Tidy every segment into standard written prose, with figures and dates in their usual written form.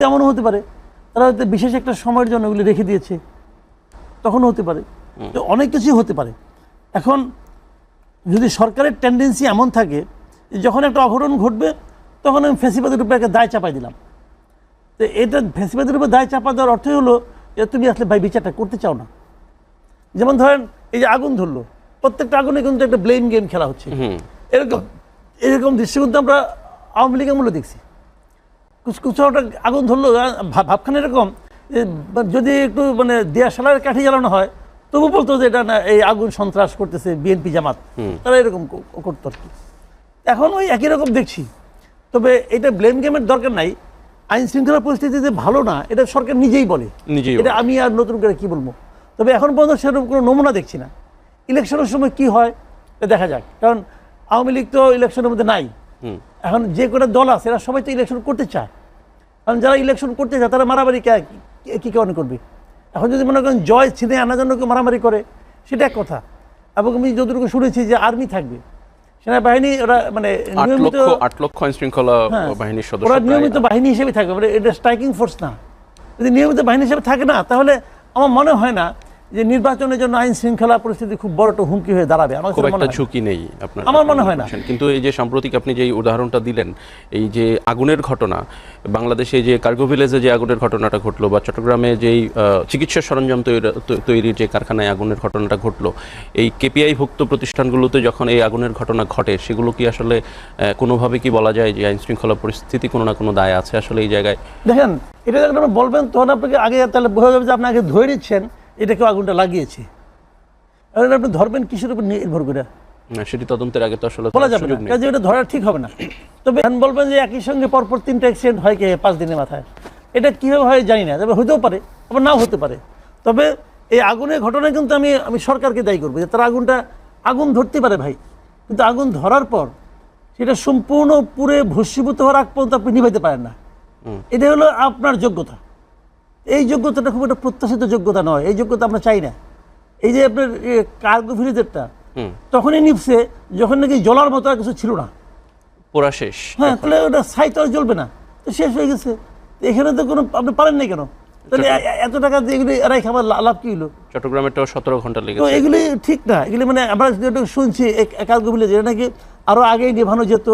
এমনও হতে পারে তারা হয়তো বিশেষ একটা সময়ের জন্য ওগুলি রেখে দিয়েছে, তখনও হতে পারে। তো অনেক কিছুই হতে পারে। এখন যদি সরকারের টেন্ডেন্সি এমন থাকে যে যখন একটা অঘটন ঘটবে তখন আমি ফ্যাসিবাদের উপরে একটা দায় চাপাই দিলাম, তো এটা ফ্যাসিবাদের উপরে দায় চাপা দেওয়ার অর্থই হলো যে তুমি আসলে ভাই বিচারটা করতে চাও না। যেমন ধরেন এই যে আগুন ধরলো, প্রত্যেকটা আগুনে কিন্তু একটা ব্লেম গেম খেলা হচ্ছে। এরকম দৃশ্য কিন্তু আমরা আওয়ামী লীগ আমলে দেখছি। কুচকুচাটা আগুন ধরলো, ভাবখান এরকম যে যদি একটু মানে দেয়াশালার কাঠি জ্বালানো হয় তবু বলতো যে এটা না এই আগুন সন্ত্রাস করতেছে বিএনপি জামাত, তারা এরকম করতো আর কি। এখন ওই একই রকম দেখছি। তবে এটা ব্লেম গেমের দরকার নাই। আইন শৃঙ্খলা পরিস্থিতি যে ভালো না এটা সরকার নিজেই বলে, এটা আমি আর নতুন করে কি বলবো। তবে এখন পর্যন্ত সেরকম কোনো নমুনা দেখছি না। ইলেকশনের সময় কি হয় দেখা যাক, কারণ আওয়ামী লীগ তো ইলেকশনের মধ্যে নাই। এখন যে কটা দল আছে এরা সবাই তো ইলেকশন করতে চায়, কারণ যারা ইলেকশন করতে চায় তারা মারামারি কি কারণে করবে। এখন যদি মনে করেন জয় ছিনে আনার জন্য কেউ মারামারি করে সেটা এক কথা, এবং আমি যতটুকু শুনেছি যে আর্মি থাকবে, সেনাবাহিনী ওরা মানে নিয়মিত 8 লক্ষ আইন শৃঙ্খলা বাহিনীর সদস্য, ওরা নিয়মিত বাহিনী হিসেবে থাকবে, মানে এটা স্ট্রাইকিং ফোর্স না। যদি নিয়মিত বাহিনী হিসেবে থাকে না তাহলে আমার মনে হয় না যে নির্বাচনের জন্য আইন শৃঙ্খলা পরিস্থিতি খুব বড় একটা হুমকি হয়ে দাঁড়াবে। খুব একটা ঝুঁকি নেই আপনার, আমার মনে হয় না। কিন্তু এই যে সাম্প্রতিক আপনি যে উদাহরণটা দিলেন, এই যে আগুনের ঘটনা, বাংলাদেশে যে কার্গো ভিলেজে যে আগুনের ঘটনাটা ঘটলো, বা চট্টগ্রামে যেই চিকিৎসা সরঞ্জাম তৈরির যে কারখানায় আগুনের ঘটনাটা ঘটলো, এই কেপিআই ভুক্ত প্রতিষ্ঠানগুলোতে যখন এই আগুনের ঘটনা ঘটে সেগুলো কি আসলে কোনোভাবে কি বলা যায় যে আইন শৃঙ্খলা পরিস্থিতি কোনো না কোনো দায় আছে আসলে এই জায়গায়? দেখেন, এটা যখন আপনি বলবেন তখন আপনাকে আগে তাহলে বোঝা যাবে যে আপনি আগে ধরে নিচ্ছেন এটা কেউ আগুনটা লাগিয়েছে। আপনি ধরবেন কিসের উপর নির্ভর করে সেটি তদন্তের আগে তো আসলে বলা যাবে না, কাজে এটা ধরা ঠিক হবে না। তবে বলবেন যে একই সঙ্গে পরপর 3টা অ্যাক্সিডেন্ট হয় কে 5 দিনের মাথায়, এটা কীভাবে হয় জানি না, তবে হতেও পারে আবার নাও হতে পারে। তবে এই আগুনের ঘটনায় কিন্তু আমি সরকারকে দায়ী করবো যে তারা আগুন ধরতে পারে ভাই, কিন্তু আগুন ধরার পর সেটা সম্পূর্ণ পুরে ভস্মীভূত হওয়ার আগ পর্যন্ত আপনি নিভাইতে পারেন না। এটা হলো আপনার যোগ্যতা। এই যোগ্যতাটা খুব একটা প্রত্যাশিত যোগ্যতা নয়, এই যোগ্যতা আমরা চাই না। এই যে আপনার কার্গো ভিলেজেরটা তখনই নিভছে যখন নাকি জ্বলার মতো আর কিছু ছিল না, পুরা শেষ। হ্যাঁ, তাহলে ওটা ছাই তো আর জ্বলবে না, তো শেষ হয়ে গেছে। এখানে তো কোনো আপনি পারেন না কেন, তাহলে এত টাকা দিয়ে এগুলি এরাই খাবার লাভ কি হলো? চট্টগ্রামেরটাও 17 ঘন্টা লেগেছে। তো এগুলি ঠিক না, এগুলি মানে আমরা যেটা শুনছি কার্গো ভিলেজ এটা নাকি আরও আগেই নেভানো যেত,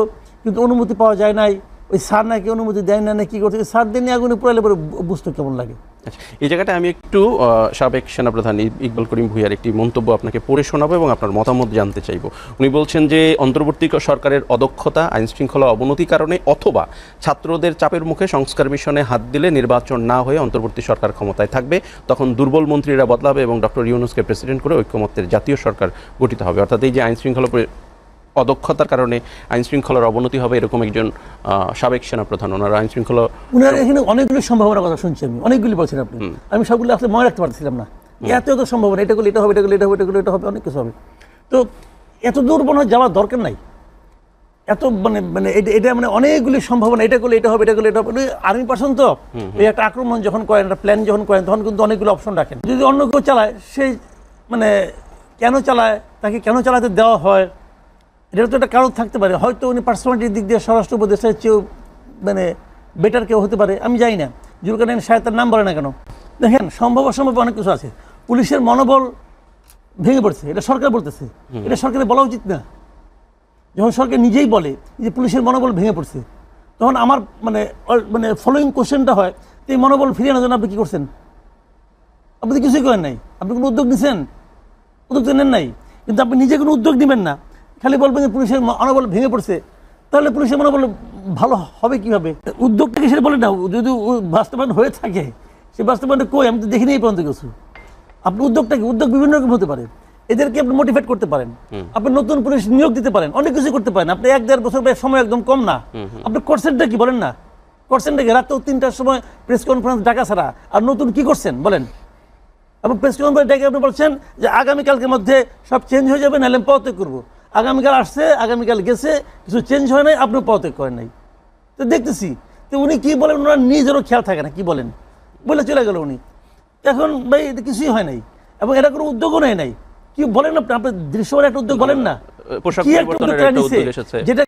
কিন্তু অনুমতি পাওয়া যায় নাই। ওই স্যার নাকি অনুমতি দেয় না, কি করছে স্যার দিয়ে নিয়ে আগুনে পোড়ালে পরে বুঝতে কেমন লাগে। এই জায়গাটা আমি একটু সাবেক সেনাপ্রধান ইকবাল করিম ভূঁইয়ার একটি মন্তব্য আপনাকে পড়ে শোনাবো এবং আপনার মতামত জানতে চাইব। উনি বলছেন যে অন্তর্বর্তী সরকারের অদক্ষতা, আইন শৃঙ্খলা অবনতির কারণে অথবা ছাত্রদের চাপের মুখে সংস্কার মিশনে হাত দিলে নির্বাচন না হয়ে অন্তর্বর্তী সরকার ক্ষমতায় থাকবে, তখন দুর্বল মন্ত্রীরা বদলাবে এবং ডক্টর ইউনূসকে প্রেসিডেন্ট করে ঐক্যমত্যের জাতীয় সরকার গঠিত হবে। অর্থাৎ এই যে আইন শৃঙ্খলা অদক্ষতার কারণে আইন শৃঙ্খলার অবনতি হবে, এরকম একজন সাবেক সেনাপ্রধান, ওনার আইন শৃঙ্খলা উনার এখানে অনেকগুলি সম্ভাবনার কথা শুনছি, আমি অনেকগুলি বলছেন আপনি, আমি সবগুলো আসলে মনে রাখতে পারছিলাম না। এত সম্ভাবনা, এটা করলে এটা হবে, এটা করলে এটা হবে, এটা করলে এটা হবে, অনেক কিছু হবে। তো এত দূর মনে হয় যাওয়ার দরকার নাই। এত মানে এটা মানে অনেকগুলি সম্ভাবনা, এটা করলে এটা হবে, এটা করলে এটা হবে। আর্মি পার্সন তো এই একটা আক্রমণ যখন করেন, একটা প্ল্যান যখন করেন, তখন কিন্তু অনেকগুলো অপশন রাখেন। যদি অন্য কেউ চালায়, সেই মানে কেন চালায়, তাকে কেন চালাতে দেওয়া হয়, এটা তো একটা কারণ থাকতে পারে। হয়তো উনি পার্সোনালিটির দিক দিয়ে স্বরাষ্ট্র উপদেষ্টার চেয়েও মানে বেটার কেউ হতে পারে, আমি জানি না। জুলকারনাইন সাহেব তার নাম বলে না কেন। দেখেন, সম্ভব অসম্ভব অনেক কিছু আছে। পুলিশের মনোবল ভেঙে পড়ছে, এটা সরকার বলতেছে, এটা সরকারের বলা উচিত না। যখন সরকার নিজেই বলে যে পুলিশের মনোবল ভেঙে পড়ছে, তখন আমার মানে ফলোয়িং কোশ্চেনটা হয়, এই মনোবল ফিরিয়ে আনার জন্য আপনি কী করছেন? আপনি তো কিছুই করেন নাই। আপনি কোনো উদ্যোগ নিছেন? উদ্যোগ তো নেন নাই। কিন্তু আপনি নিজে কোনো উদ্যোগ নেবেন না, খালি বলবেন যে পুলিশের মনোবল ভেঙে পড়ছে, তাহলে পুলিশের মনোবল ভালো হবে কীভাবে? উদ্যোগটাকে সেটা বলে না, যদি বাস্তবায়ন হয়ে থাকে সে বাস্তবায়নটা কই আমি তো দেখিনি এই পর্যন্ত কিছু। আপনি উদ্যোগটাকে, উদ্যোগ বিভিন্ন রকম হতে পারে, এদেরকে আপনি মোটিভেট করতে পারেন, আপনি নতুন পুলিশ নিয়োগ দিতে পারেন, অনেক কিছু করতে পারেন। আপনি 1-1.5 বছর সময় একদম কম না, আপনি করছেনটা কি বলেন না? করছেনটা কি? রাত 3টার সময় প্রেস কনফারেন্স ডাকা ছাড়া আর নতুন কি করছেন বলেন? আপনি প্রেস কনফারেন্স ডেকে আপনি বলছেন যে আগামীকালকের মধ্যে সব চেঞ্জ হয়ে যাবে, নাহলে পদত্যাগ করবো। আগামীকাল আসছে, আগামীকাল গেছে, কিছু চেঞ্জ হয় নাই, আপনি পদত্যাগ করেন নাই। তো দেখতেছি তো উনি কি বলেন, ওনার নিজেরও খেয়াল থাকে না, কি বলেন বলে চলে গেল উনি। এখন ভাই এটা কিছুই হয় নাই, এবং এটা কোনো উদ্যোগও নেয় নাই। কি বলেন আপনি, আপনার দৃশ্যমান একটা উদ্যোগ বলেন না, কি একটা উদ্যোগ যেটা